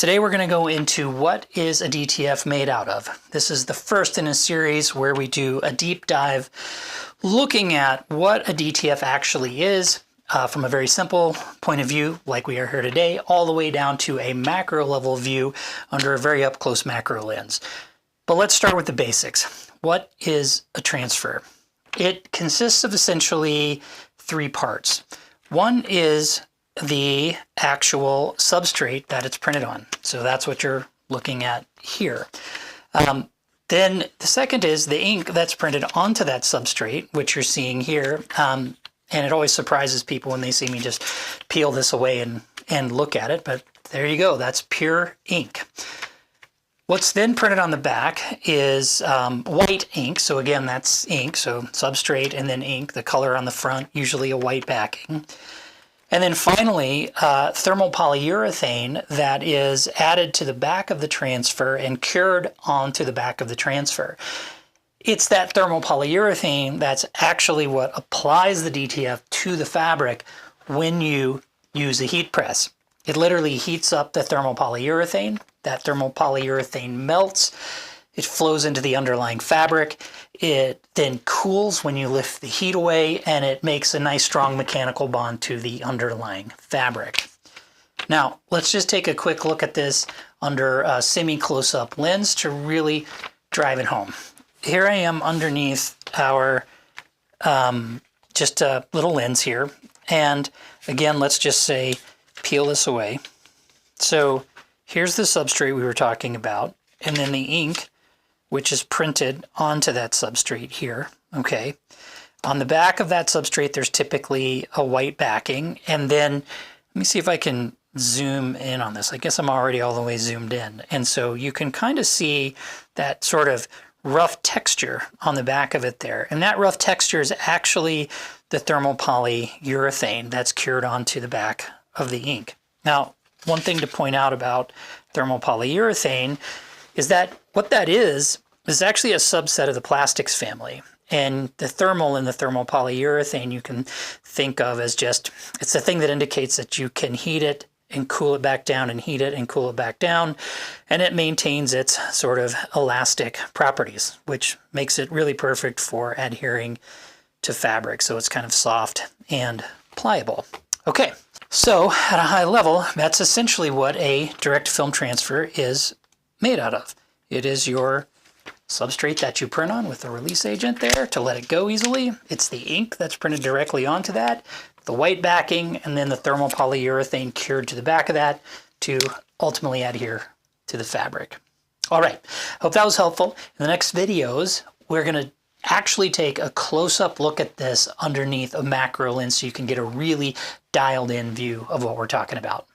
Today we're going to go into what is a DTF made out of. This is the first in a series where we do a deep dive looking at what a DTF actually is from a very simple point of view like we are here today, all the way down to a macro level view under a very up close macro lens. But let's start with the basics. What is a transfer? It consists of essentially three parts. One is the actual substrate that it's printed on. So that's what you're looking at here. Then the second is the ink that's printed onto that substrate, which you're seeing here. And it always surprises people when they see me just peel this away and look at it. But there you go, that's pure ink. What's then printed on the back is white ink. So again, that's ink, so substrate and then ink, the color on the front, usually a white backing. And then finally, thermal polyurethane that is added to the back of the transfer and cured onto the back of the transfer. It's that thermal polyurethane that's actually what applies the DTF to the fabric when you use a heat press. It literally heats up the thermal polyurethane. That thermal polyurethane melts. It flows into the underlying fabric. It then cools when you lift the heat away, and it makes a nice strong mechanical bond to the underlying fabric. Now, let's just take a quick look at this under a semi-close-up lens to really drive it home. Here I am underneath our just a little lens here. And again, let's just say, peel this away. So here's the substrate we were talking about, and then the ink, which is printed onto that substrate here, okay? On the back of that substrate, there's typically a white backing, and then, let me see if I can zoom in on this. I guess I'm already all the way zoomed in. And so you can kind of see that sort of rough texture on the back of it there. And that rough texture is actually the thermal polyurethane that's cured onto the back of the ink. Now, one thing to point out about thermal polyurethane is that what that is actually a subset of the plastics family. And the thermal in the thermal polyurethane you can think of as just, it's the thing that indicates that you can heat it and cool it back down and heat it and cool it back down. And it maintains its sort of elastic properties, which makes it really perfect for adhering to fabric. So it's kind of soft and pliable. Okay, so at a high level, that's essentially what a direct film transfer is made out of. It is your substrate that you print on with the release agent there to let it go easily. It's the ink that's printed directly onto that, the white backing, and then the thermal polyurethane cured to the back of that to ultimately adhere to the fabric. All right, hope that was helpful. In the next videos, we're going to actually take a close-up look at this underneath a macro lens so you can get a really dialed in view of what we're talking about.